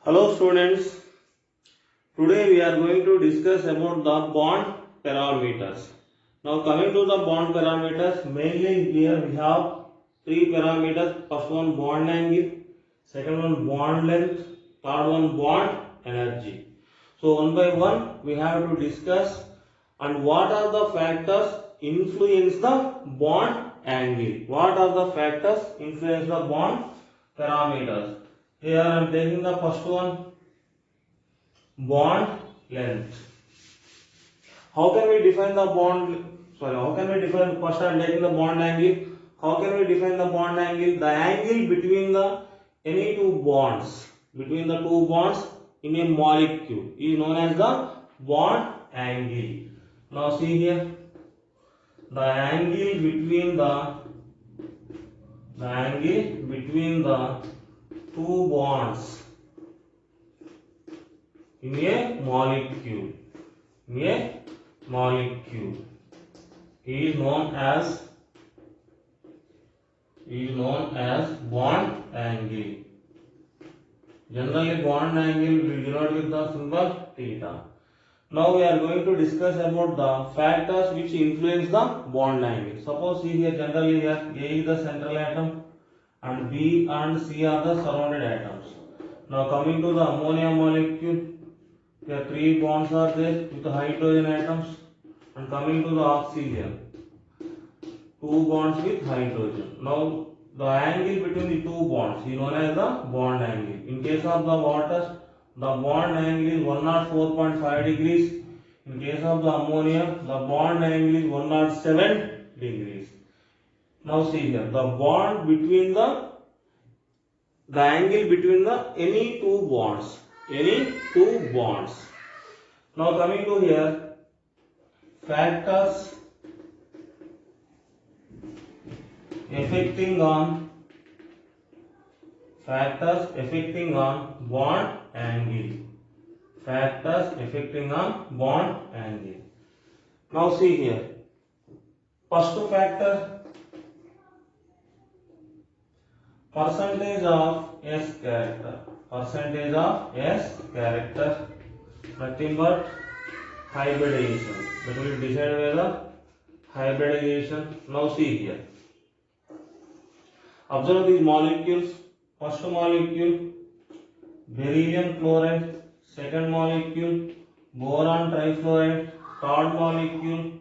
Hello students, today we are going to discuss about the bond parameters. Now coming to the bond parameters, mainly here we have three parameters. First one bond angle, second one bond length, third one bond energy. So one by one we have to discuss and what are the factors influence the bond angle. What are the factors influence the bond parameters? Here I am taking the first one, bond length. How can we define the bond? How can we define? First, I am taking the bond angle. How can we define the bond angle? The angle between the any two bonds, in a molecule is known as the bond angle. Now see here, the angle between the two bonds in a molecule is known as bond angle. Generally bond angle we denote with the symbol theta. Now we are going to discuss about the factors which influence the bond angle. Suppose see here, generally here A is the central atom and B and C are the surrounded atoms. Now coming to the ammonia molecule, here three bonds are there with the hydrogen atoms, and coming to the oxygen, two bonds with hydrogen. Now the angle between the two bonds is known as the bond angle. In case of the water, the bond angle is 104.5 degrees. In case of the ammonia, the bond angle is 107 degrees. Now see here, the bond between the angle between the any two bonds. Now coming to here, factors affecting on bond angle. Now see here, first factor, percentage of S character, nothing but hybridization. That will decide whether hybridization. Now see here, observe these molecules. First molecule beryllium chloride, second molecule boron trifluoride, third molecule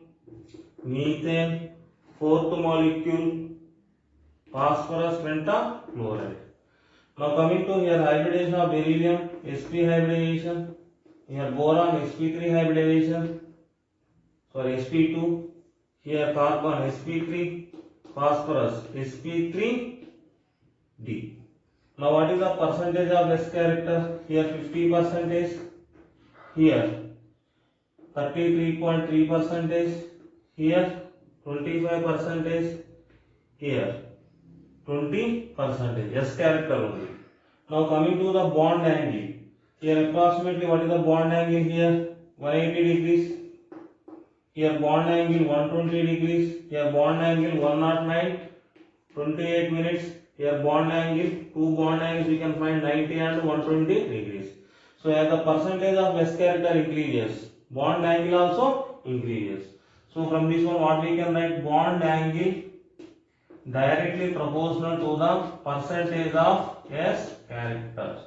methane, fourth molecule phosphorus pentachloride. Now coming to here, hybridization of beryllium, sp hybridization, here boron sp3 hybridization, sp2, here carbon sp3, phosphorus sp3d. Now what is the percentage of S character? Here 50%, here 33.3%, here 25%, here 20%, S character only. Now coming to the bond angle, here approximately what is the bond angle? Here 180 degrees, here bond angle 120 degrees, here bond angle 109, 28 minutes, here bond angle, two bond angles we can find 90 and 120 degrees. So as the percentage of S character increases, bond angle also increases. So from this one what we can write? Bond angle directly proportional to the percentage of S character.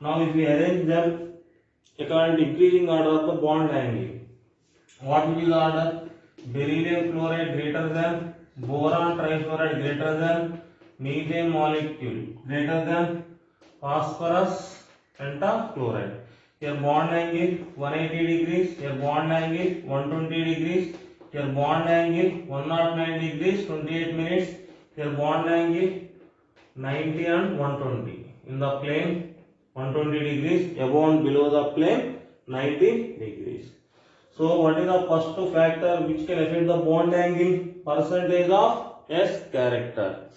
Now if we arrange them according to increasing order of the bond angle, what will be the order? Beryllium chloride greater than, boron trifluoride greater than, methane molecule greater than, phosphorus pentachloride. Here bond angle 180 degrees, here bond angle 120 degrees, here bond angle 109 degrees, 28 minutes, here bond angle 90 and 120. In the plane 120 degrees, above and below the plane 90 degrees. So what is the first factor which can affect the bond angle? Percentage of S character.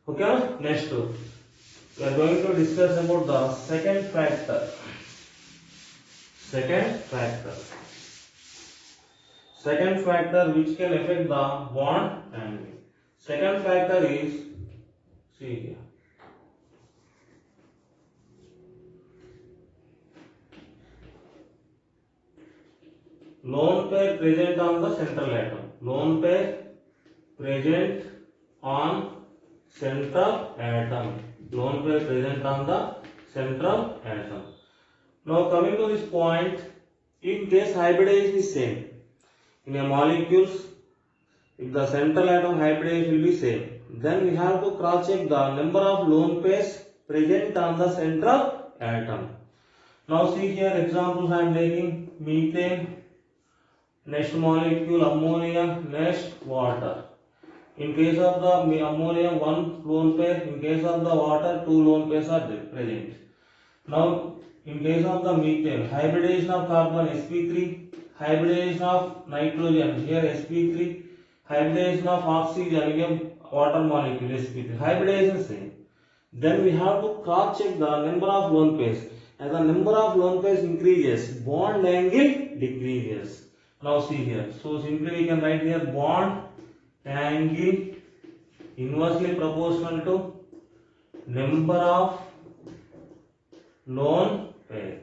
Okay, next we are going to discuss about the second factor. Second factor which can affect the bond angle. Second factor is, see here, lone pair present on the central atom. Lone pair present on central atom. Lone pair present on the central atom. Now coming to this point, in case hybridization is same in a molecules, if the central atom hybridization will be same, then we have to cross check the number of lone pairs present on the central atom. Now see here examples I am taking: methane, next molecule ammonia, next water. In case of the ammonia, one lone pair; in case of the water, two lone pairs are present. Now in case of the methane, hybridization of carbon sp3, hybridization of nitrogen here sp3, hybridization of oxygen again water molecule sp3, hybridization same. Then we have to cross check the number of lone pairs. As the number of lone pairs increases, bond angle decreases. Now see here, so simply we can write here bond angle inversely proportional to number of lone pair.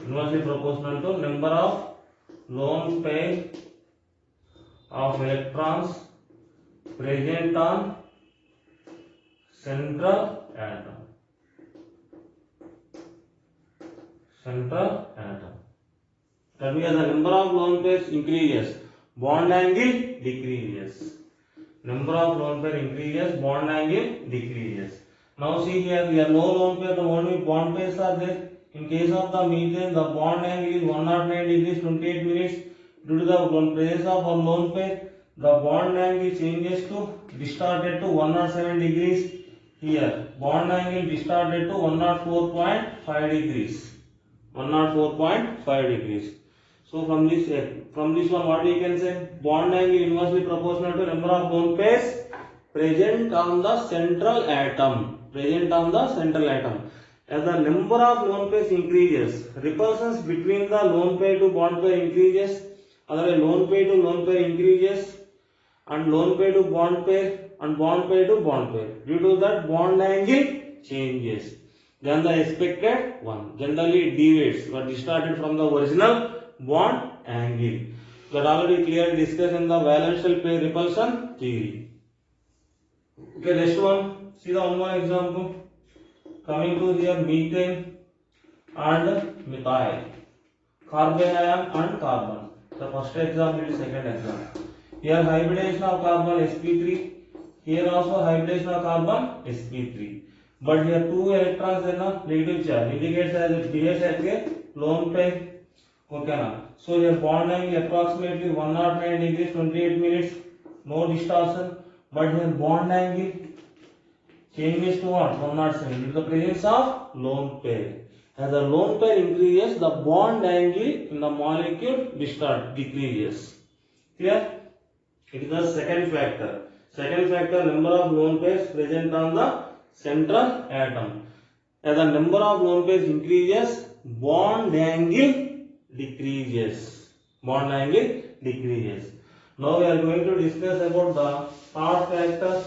Inversely proportional to number of lone pair of electrons present on central atom. Central atom. That means the number of lone pairs increases, bond angle decreases. Number of lone pair increases, bond angle decreases. Now see here, we have no lone pair, the only bond pairs are there. In case of the methane, the bond angle is 109 degrees 28 minutes. Due to the presence of one lone pair, the bond angle changes to distorted to 107 degrees. Here, bond angle distorted to 104.5 degrees. 104.5 degrees. So from this one, what we can say? Bond angle inversely proportional to number of lone pairs present on the central atom. Present on the central atom. As the number of lone pairs increases, repulsions between the lone pair to bond pair increases. Otherwise, lone pair to lone pair increases, and lone pair to bond pair, and bond pair to bond pair. Due to that, bond angle changes. Then the expected one generally deviates, but distorted from the original bond angle. That already clearly discussed in the valence shell pair repulsion theory. Okay, next one. See the one more example. Coming to here, methane and methyl, carbanion and carbon. The first example is second example. Here hybridization of carbon sp3. Here also hybridization of carbon sp3. But here two electrons in a negative charge indicates as it behaves as a lone pair. Okay na? So here bond angle approximately 109 degrees 28 minutes. No distortion. But here bond angle changes to what? 107 due to the presence of lone pair. As the lone pair increases, the bond angle in the molecule decreases. Here, it is the second factor. Second factor, number of lone pairs present on the central atom. As the number of lone pairs increases, bond angle decreases. Bond angle decreases. Now we are going to discuss about the third factor.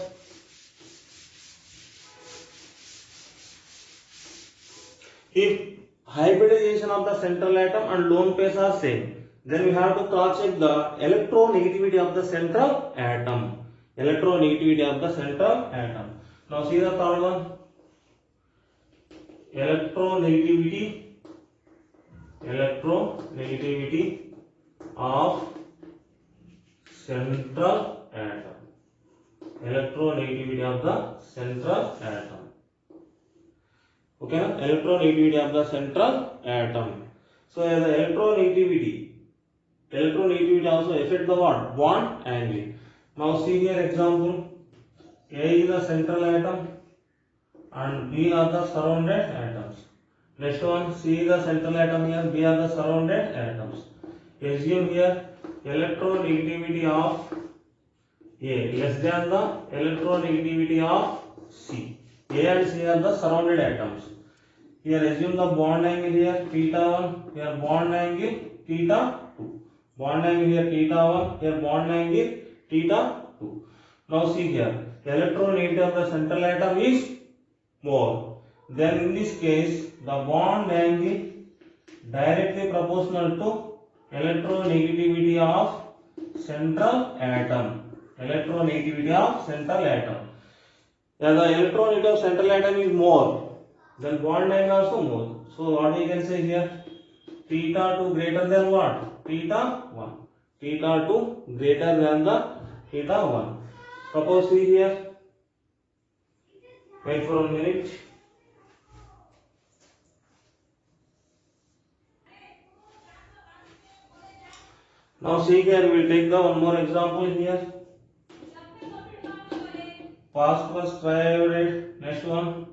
If hybridization of the central atom and lone pairs are same, then we have to cross check the electronegativity of the central atom. Electronegativity of the central atom. Now see the third one. Electronegativity of central atom. Electronegativity of the central atom. Okay, electronegativity of the central atom. So as the electronegativity also affect the what? Bond angle. Now see here example. A is the central atom and B are the surrounded atoms. Next one, C is the central atom here, B are the surrounded atoms. Assume here electronegativity of A less than the electronegativity of C. A and C are the surrounded atoms. Here assume the bond angle here theta 1, here bond angle theta 2. Bond angle here theta 1, here bond angle theta 2. Now see here, electronegativity of the central atom is more. Then in this case, the bond angle directly proportional to electronegativity of central atom. Electronegativity of central atom. Yeah, the electronegativity of central atom is more, then bond angle also more. So what we can say here? Theta 2 greater than what? Theta 1. Theta 2 greater than the theta 1. Suppose see here. Wait for a minute. Now see here, we will take the one more example here. Phosphorus triiodide, next one.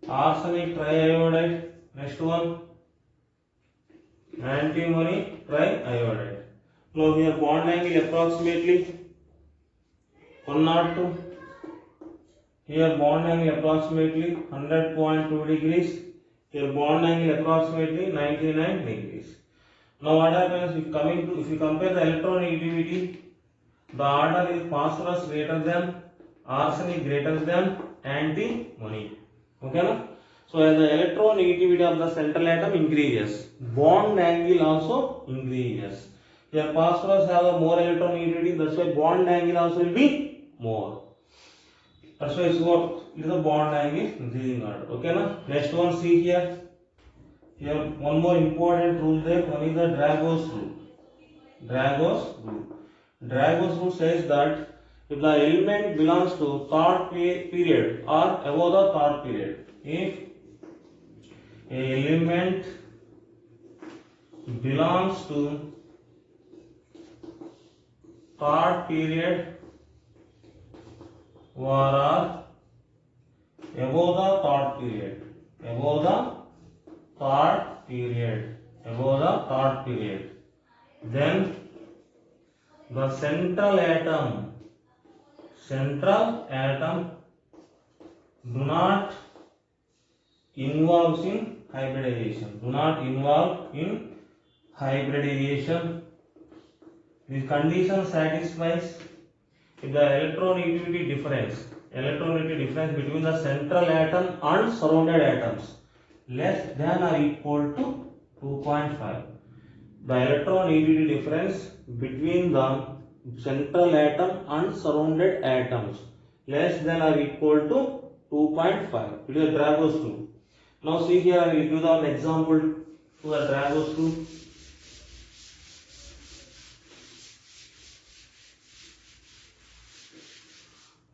Arsenic triiodide, next one. Antimony triiodide. Now here bond angle approximately 102. Here bond angle approximately 100.2 degrees. Here bond angle approximately 99 degrees. Now what happens if you compare the electronegativity, the order is phosphorus greater than, arsenic greater than antimony. Okay na? So as the electronegativity of the central atom increases, bond angle also increases. Here phosphorus has a more electronegativity, that's why bond angle also will be more. That's why it is a bond angle increasing order. Okay na? Next one, see here. Here one more important rule there. One is the Dragos rule. Dragos rule. Dragos rule says that if the element belongs to third period or above the third period, if a element belongs to third period or above the third period, above the third period, then the central atom do not involve in hybridization. This condition satisfies if the electronegativity difference between the central atom and surrounded atoms less than or equal to 2.5. The electronegativity difference between the central atom and surrounded atoms less than or equal to 2.5. It is a Dragos rule. Now see here, I will give an example to the Dragos rule.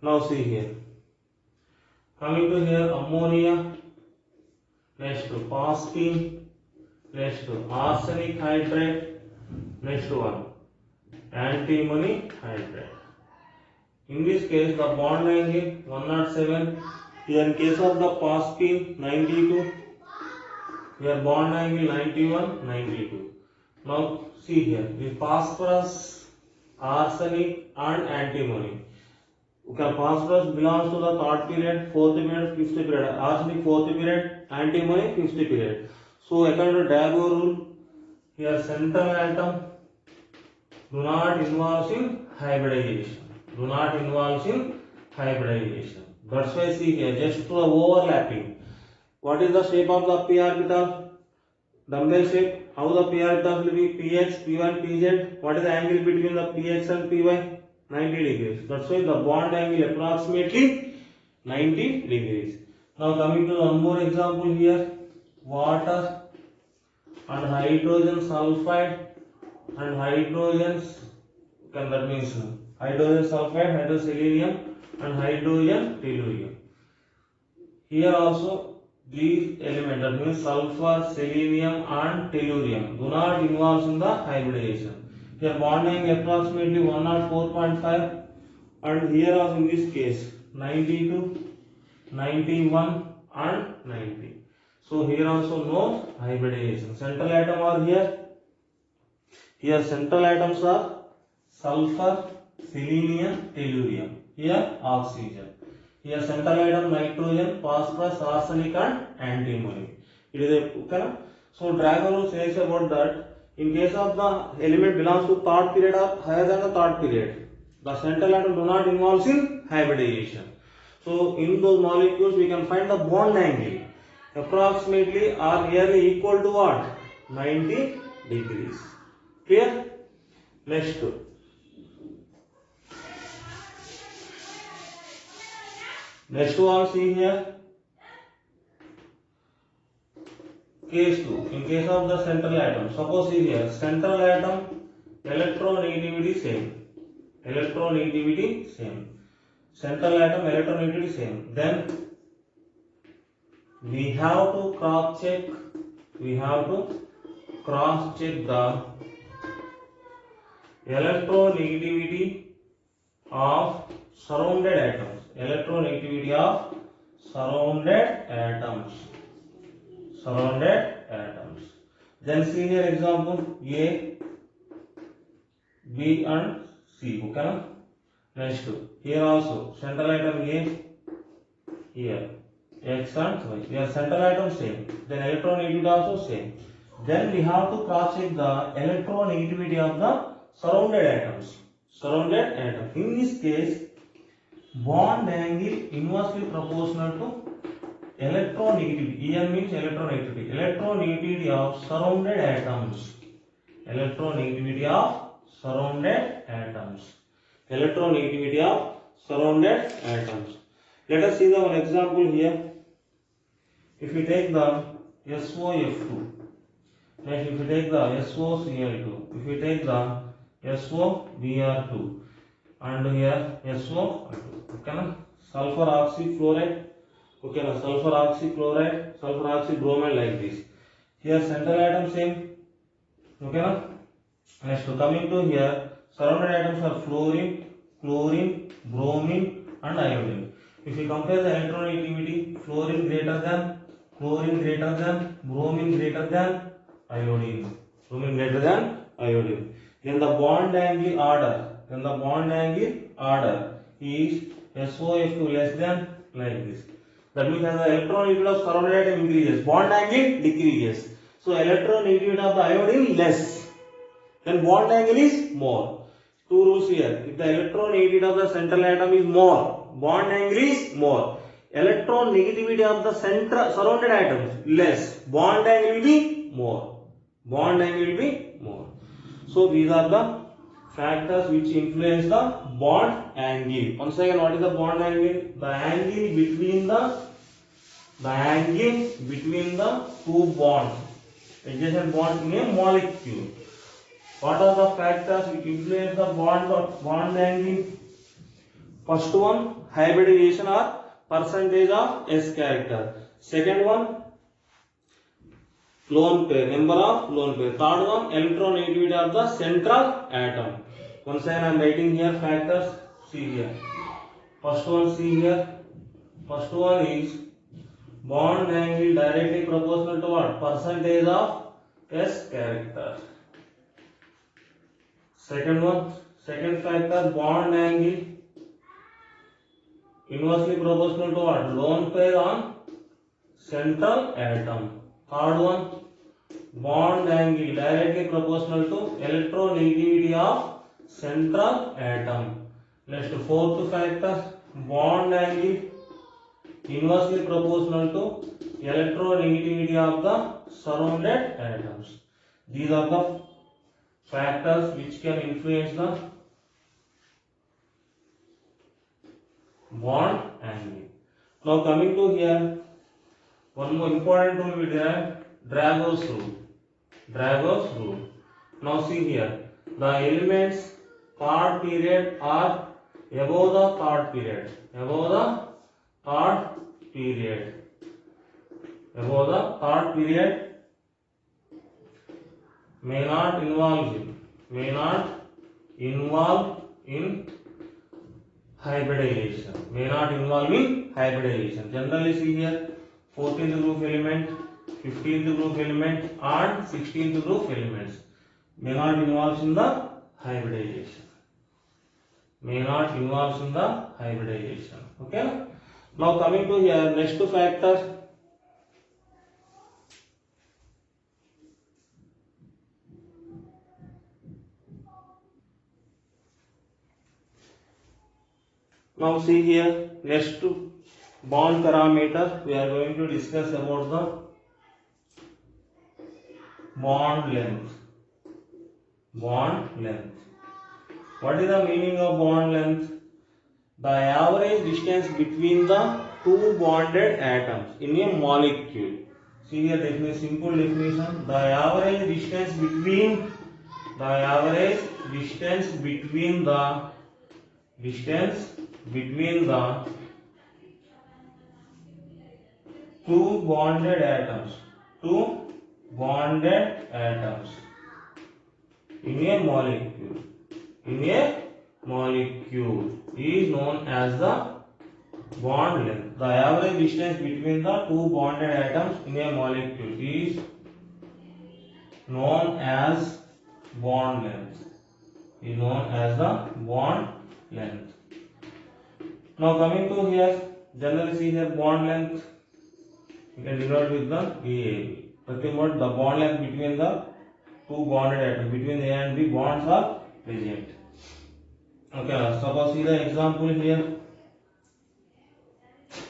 Now see here. Coming to here, ammonia, next to phosphine, next to arsenic hydride, next one antimony hydride. In this case, the bond angle 107. Here in case of the phosphine 92. Here bond angle 91, 92. Now see here, the phosphorus, arsenic and antimony. Okay, phosphorus belongs to the third period, fourth period, fifth period. Arsenic fourth period, antimony fifth period. So according to Dragos rule, here central atom do not involve in hybridization. That's why see here, just to the overlapping. What is the shape of the p orbital? Dumbbell shape. How the p orbital will be? Px, P1, Pz. What is the angle between the Px and Py? 90 degrees. That's why the bond angle approximately 90 degrees. Now coming to one more example here. Water and hydrogen sulfide and hydrogens, that means hydrogen sulfide, hydrogen selenium and hydrogen tellurium. Here also these elements, that means sulfur, selenium and tellurium, do not involve in the hybridization. Here bond angle approximately 104.5, and here also in this case 92, 91 and 90. So here also no hybridization. Central atom are here. Here central atoms are sulfur, selenium, tellurium. Here oxygen. Here central atom nitrogen, phosphorus, arsenic and antimony. It is a okay. So Dragos rule says about that. In case of the element belongs to third period or higher than the third period, the central atom do not involve in hybridization. So in those molecules we can find the bond angle approximately or nearly equal to what? 90 degrees. Clear? Next one, see here. Case 2. In case of the central atom, suppose see here, central atom electronegativity same. Electronegativity same. Central atom electronegativity same. Then we have to cross check. We have to cross check the electronegativity of surrounded atoms. Electronegativity of surrounded atoms. Surrounded atoms. Then see here example A, B and C. Okay. Next here also central atom A, here X and Y. Here central atom same. Then electronegativity also same. Then we have to cross check the electronegativity of the surrounded atoms. Surrounded atom. In this case, bond angle inversely proportional to electronegativity. En means electronegativity. Electronegativity of surrounded atoms. Electronegativity of surrounded atoms. Electronegativity of surrounded atoms. Let us see the one example here. If we take the SOF2, next if we take the SOCl2, if we take the SOBr2, and here SO2, okay na? Sulfur oxychloride, okay na? Sulfur oxychloride, sulfur oxybromide, like this. Here central atom same, okay na? Next coming to here, surrounded atoms are fluorine, chlorine, bromine and iodine. If we compare the electronegativity, fluorine greater than, chlorine greater than, bromine greater than iodine. Bromine greater than iodine. Then the bond angle order. Is SOF2 less than, like this. That means as the electronegativity of surrounded atom increases, bond angle decreases. So electronegativity of the iodine less. Then bond angle is more. Two rules here. If the electronegativity of the central atom is more, bond angle is more. Electronegativity of the surrounded atoms less, bond angle will be more. Bond angle will be more. So these are the factors which influence the bond angle. Once again, what is the bond angle? The angle between the two bonds, adjacent bonds in a molecule. What are the factors which influence the bond angle? First one, hybridization or percentage of S character. Second one, lone pair, number of lone pair. Third one, electronegativity of the central atom. Once again I am writing here factors. See here. First one, see here. First one is bond angle directly proportional to what? Percentage of S character. Second factor, bond angle inversely proportional to what? Lone pair on central atom. Third one, bond angle directly proportional to electronegativity of central atom. Next, fourth factor, bond angle inversely proportional to electronegativity of the surrounded atoms. These are the factors which can influence the bond angle. Now coming to here, one more important rule we derive, Drago's rule. Drago's rule. Now see here, the elements third period are above the third period. Above the third period. Above the third period may not involve in hybridization. May not involve in hybridization. Generally see here, 14th group element, 15th group element and 16th group elements may not involve in the hybridization. May not involve in the hybridization. Okay. Now coming to here, next factor. Now see here, next bond parameter we are going to discuss about the bond length. Bond length. What is the meaning of bond length? The average distance between the two bonded atoms in a molecule. See here, definition, simple definition. The average distance between the two bonded atoms in a molecule is known as the bond length. The average distance between the two bonded atoms in a molecule is known as bond length. Now coming to here, generally see here bond length. You can denote with the AAB. Nothing but the bond length between the two bonded atoms, between A and B bonds are present. Okay, suppose see the example here.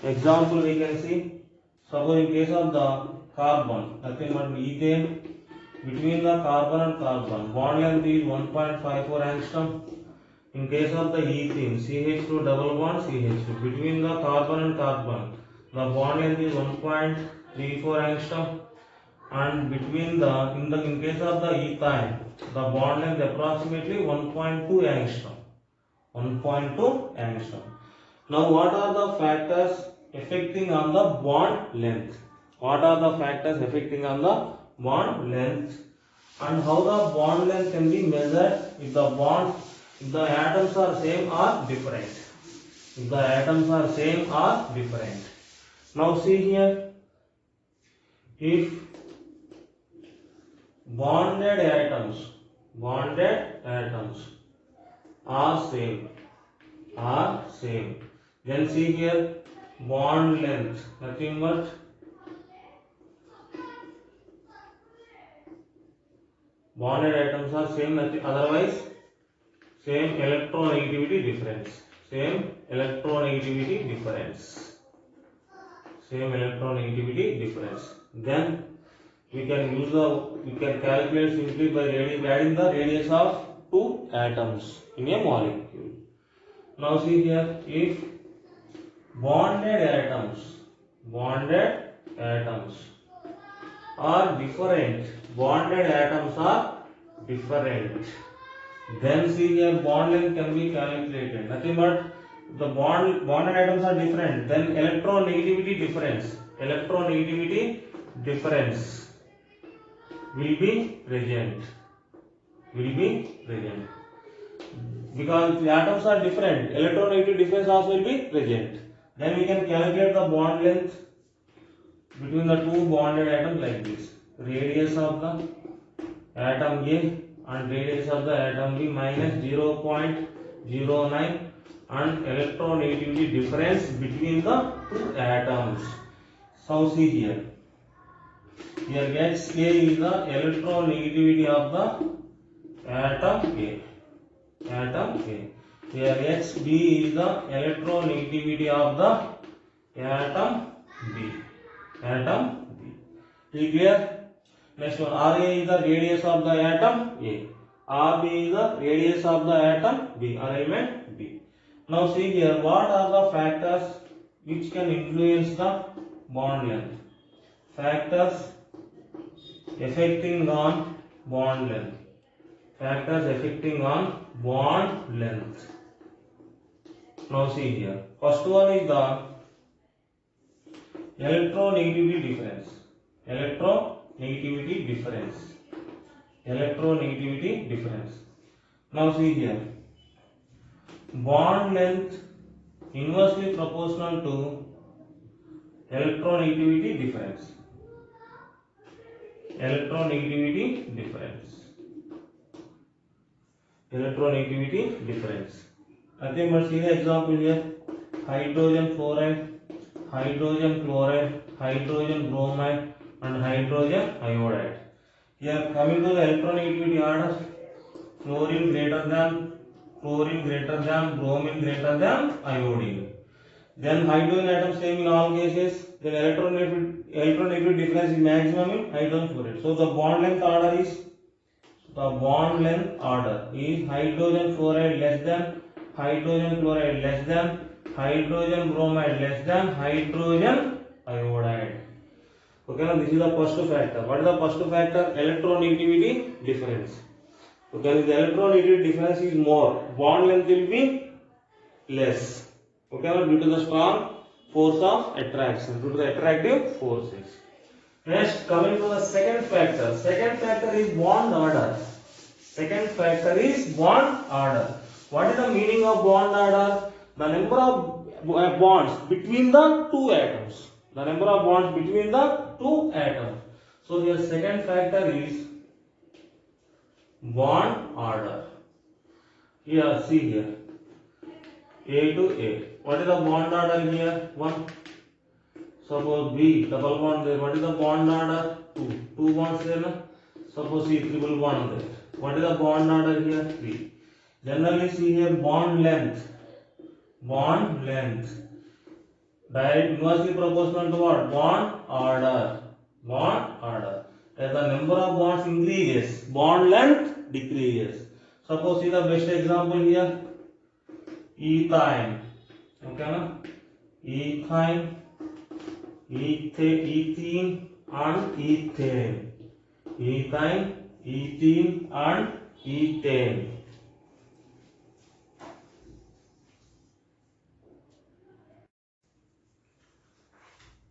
Example we can see. Suppose in case of the carbon, nothing but ethane, between the carbon and carbon, bond length is 1.54 angstrom. In case of the ethene, CH2 double bond CH2, between the carbon and carbon, the bond length is 1.34 angstrom. And between in case of the ethyne, the bond length approximately 1.2 angstrom. 1.2 angstrom. Now, what are the factors affecting on the bond length? And how the bond length can be measured if the atoms are same or different? Now see here, if bonded atoms are same, then see here bond length, nothing but bonded atoms are same, otherwise same electronegativity difference. Then we can calculate simply by adding the radius of two atoms in a molecule. Now see here, if bonded atoms are different, then see here bond length can be calculated. Nothing but the bonded atoms are different, then electronegativity difference will be present. Because the atoms are different, electronegativity difference also will be present. Then we can calculate the bond length between the two bonded atoms like this. Radius of the atom A and radius of the atom B minus 0.09 and electronegativity difference between the two atoms. So see here. Here X A is the electronegativity of the atom A. Here X B is the electronegativity of the atom B. Is clear? Next one, RA is the radius of the atom A. RB is the radius of the atom B. Arrangement B. Now see here, what are the factors which can influence the bond length? Factors affecting on bond length. Now see here, first one is the electronegativity difference. Now see here, bond length inversely proportional to electronegativity difference. Nothing but see the example here, hydrogen fluoride, hydrogen chloride, hydrogen bromide and hydrogen iodide. Here coming to the electronegativity order, chlorine greater than, bromine greater than iodine. Then hydrogen atom same in all cases. Then electronegativity difference is maximum in hydrogen fluoride. So the bond length order is hydrogen fluoride less than hydrogen chloride less than hydrogen bromide less than hydrogen iodide. Okay, now this is the first factor. What is the first factor? Electronegativity difference. Okay, the electronegativity difference is more, bond length will be less. Okay, now due to the strong force of attraction, due to the attractive forces. Next, coming to the second factor. Second factor is bond order. Second factor is bond order. What is the meaning of bond order? The number of bonds between the two atoms. The number of bonds between the two atoms. So here second factor is bond order. Here, see here. A to A. What is the bond order here? 1. Suppose B, double bond there. What is the bond order? 2. 2 bonds there. Na? Suppose C, triple bond there. What is the bond order here? 3. Generally see here bond length. Bond length. Direct inversely proportional to what? Bond order. Bond order. As the number of bonds increases, bond length decreases. Suppose see the best example here. Ethine. Okay, na? Ethine, ethene and ethane. Ethine, ethene and ethane.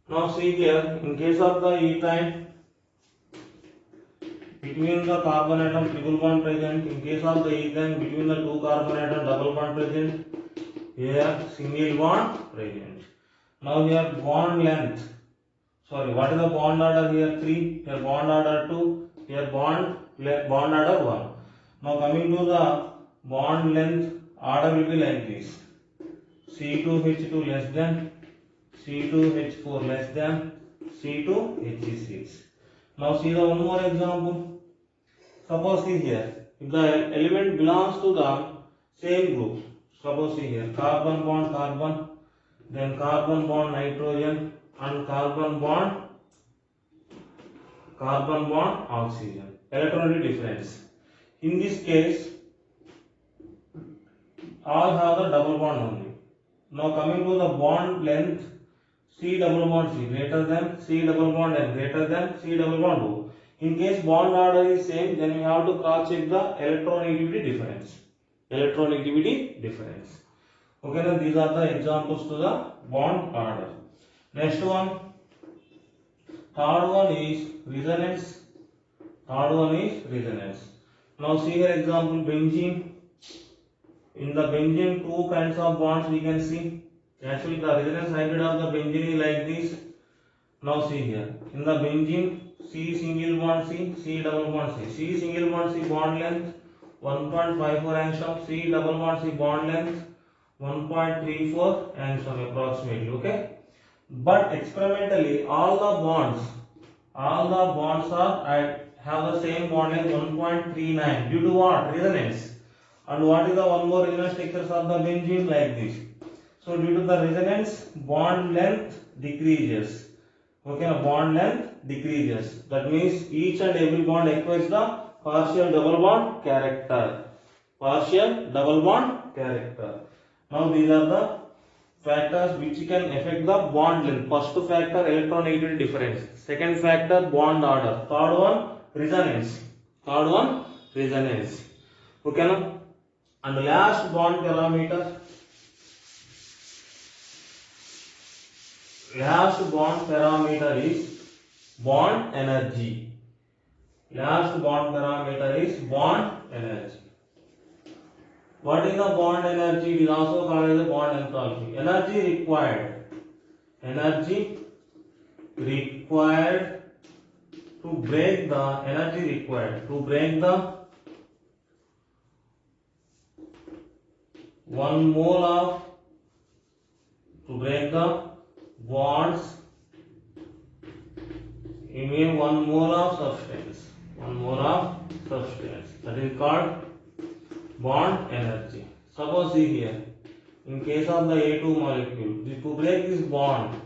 Now see here, in case of the ethine, between the carbon atom triple bond present. In case of the ethane, between the two carbon atom double bond present. Here single bond present. Now here bond length. Sorry, what is the bond order here? 3. Here bond order 2. Here bond order 1. Now coming to the bond length, order will be like this. C2H2 less than C2H4 less than C2H6. Now see the one more example. Suppose see here, if the element belongs to the same group, suppose see here, carbon bond carbon, then carbon bond nitrogen and carbon bond oxygen. Electronegativity difference. In this case, all have the double bond only. Now coming to the bond length, C double bond C greater than C double bond N greater than C double bond O. In case bond order is same, then we have to cross check the electronegativity difference. Electronegativity difference. Okay, now these are the examples to the bond order. Next one, third one is resonance. Now see here example benzene. In the benzene, two kinds of bonds we can see. Actually, the resonance hybrid of the benzene is like this. Now see here. In the benzene, C single bond C, C double bond C. C single bond C bond length 1.54 angstrom. C double bond C bond length 1.34 angstrom approximately. Okay. But experimentally, all the bonds have the same bond length 1.39. Due to what? Resonance. And what is the one more resonance structures of the benzene like this? So due to the resonance, bond length decreases. Okay, bond length decreases. That means each and every bond acquires the partial double bond character. Now these are the factors which can affect the bond length. First factor, electronegativity difference. Second factor, bond order. Third one, resonance. Okay, now? And last bond parameter is bond energy. What is the bond energy? It is also called as the bond enthalpy. Energy required to break the 1 mole of bonds in 1 mole of substance. That is called bond energy. Suppose see here, in case of the A2 molecule, to break this bond,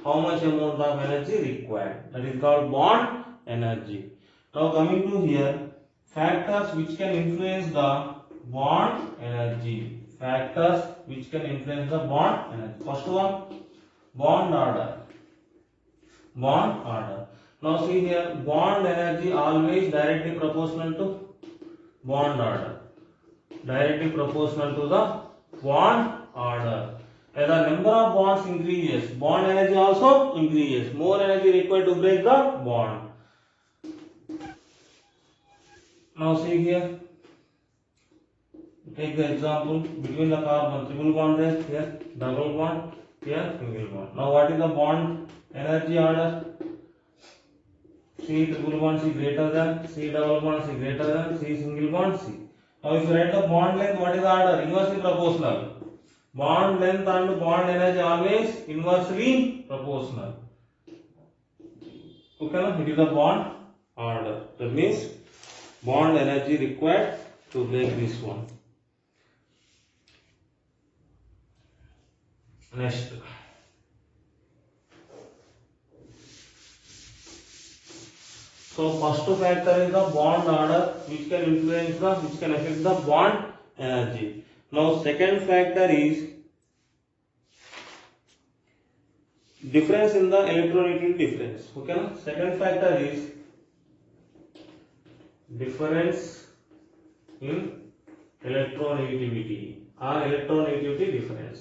how much amount of energy required? That is called bond energy. Now coming to here, factors which can influence the bond energy. Factors which can influence the bond energy. First one, bond order. Bond order. Now see here, bond energy always directly proportional to bond order. Directly proportional to the bond order. As the number of bonds increases, bond energy also increases. More energy required to break the bond. Now see here, take the example between the carbon, triple bond there, here double bond, here single bond. Now what is the bond energy order? C triple bond C greater than, C double bond C greater than, C single bond C. Now if you write the bond length, what is the order? Inversely proportional. Bond length and bond energy always inversely proportional. Okay, it is the bond order. That means bond energy required to break this one. Next. So first factor is the bond order, which can influence the, which can affect the bond energy. Now second factor is difference in the electronegativity difference. Okay, second factor is difference in electronegativity or electronegativity difference.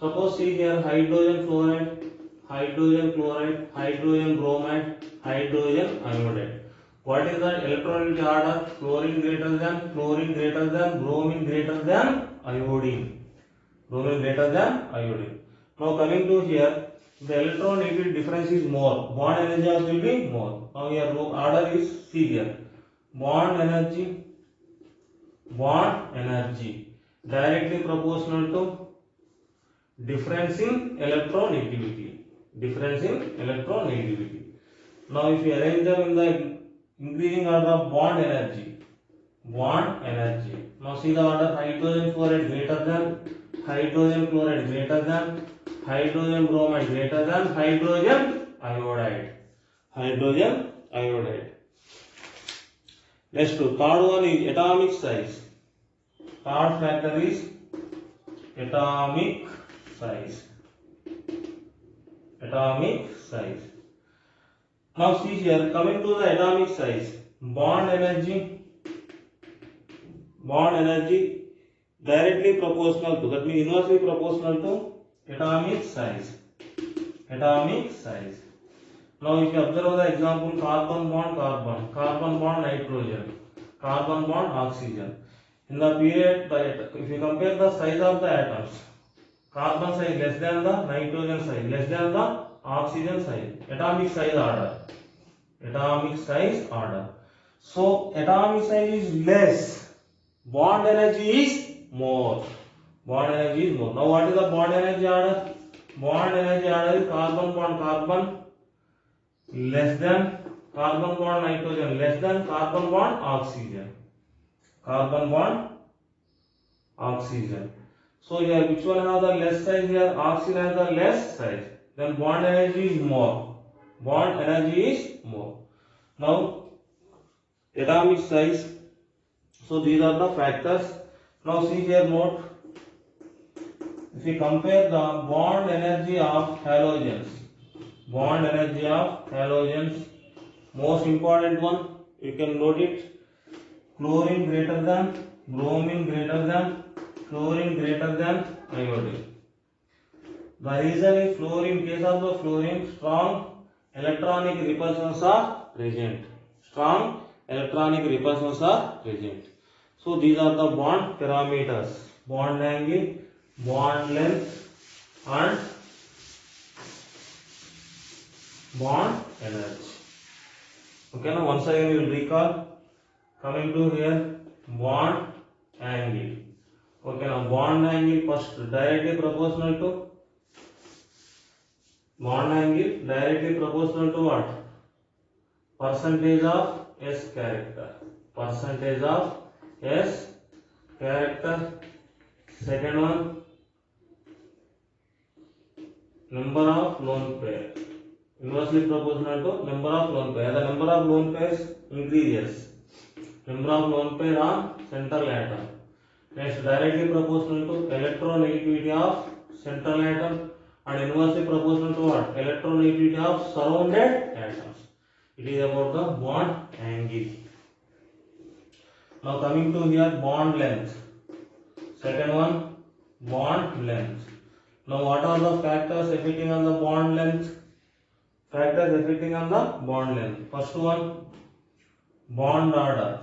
Suppose see here, hydrogen fluoride, hydrogen chloride, hydrogen bromide, hydrogen iodide. What is the electronegativity order? Chlorine greater than, bromine greater than iodine. Bromine greater than iodine. Now coming to here, the electronegativity difference is more. Bond energy also will be more. Now here order is see here. Bond energy directly proportional to difference in electronegativity. Difference in electronegativity. Now if you arrange them in the increasing order of bond energy. Now see the order: hydrogen fluoride greater than, hydrogen chloride greater than, hydrogen bromide greater than, hydrogen iodide. Next, third one is atomic size. Third factor is atomic size. Now see here, coming to the atomic size, bond energy directly proportional to, that means inversely proportional to atomic size. Now if you observe the example, carbon bond nitrogen, carbon bond oxygen. In the period, if you compare the size of the atoms, carbon size less than the nitrogen size, less than the oxygen size. Atomic size order. So atomic size is less, bond energy is more. Now what is the bond energy order? Bond energy order is carbon bond less than carbon bond nitrogen, less than carbon bond oxygen. So here which one has the less size? Here oxygen has the less size. Then bond energy is more. Now atomic size. So these are the factors. Now see here, note. If we compare the bond energy of halogens, most important one, you can note it: chlorine greater than, bromine greater than, fluorine greater than iodine. The reason is fluorine, in case of the fluorine, strong electronic repulsions are present. So these are the bond parameters: bond angle, bond length, and bond energy. Okay, now once again we will recall. Coming to here, bond angle. Okay, now bond angle first directly proportional to what? Percentage of S character. Second one, number of lone pair. Inversely proportional to number of lone pair. The number of lone pairs increases. Number of lone pair on central atom. Next, directly proportional to electronegativity of central atom and inversely proportional to what? Electronegativity of surrounded atoms. It is about the bond angle. Now coming to here bond length. Second one, bond length. Now what are the factors affecting on the bond length? Factors affecting on the bond length. First one, bond order.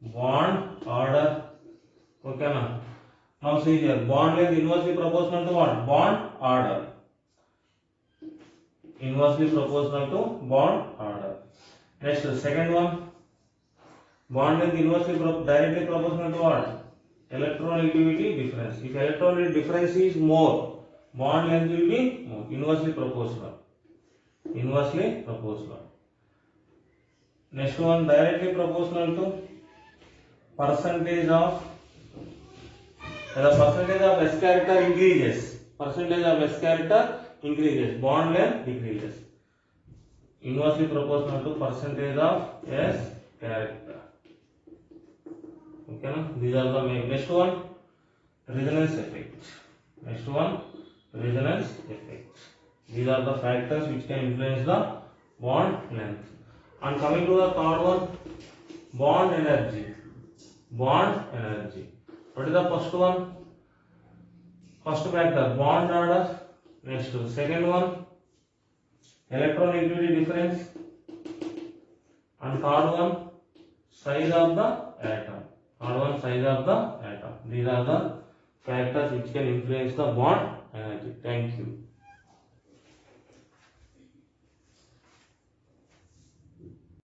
Bond order. Okay na? Now see here, bond length inversely proportional to what? Bond order. Inversely proportional to bond order. Next, second one, bond length inversely directly proportional to what? Electronegativity difference. If electronegativity difference is more, bond length will be more. Inversely proportional. Inversely proportional. Next one, directly proportional to percentage of the percentage of S character increases. Percentage of S character increases. Bond length decreases. Inversely proportional to percentage of S character. Okay, na? These are the main. Next one, resonance effect. Next one, resonance effect. These are the factors which can influence the bond length. And coming to the third one, bond energy. Bond energy. What is the first one? First factor, bond order. Next, second one, electronegativity difference. And third one, size of the atom. Third one, size of the atom. These are the factors which can influence the bond energy. Thank you.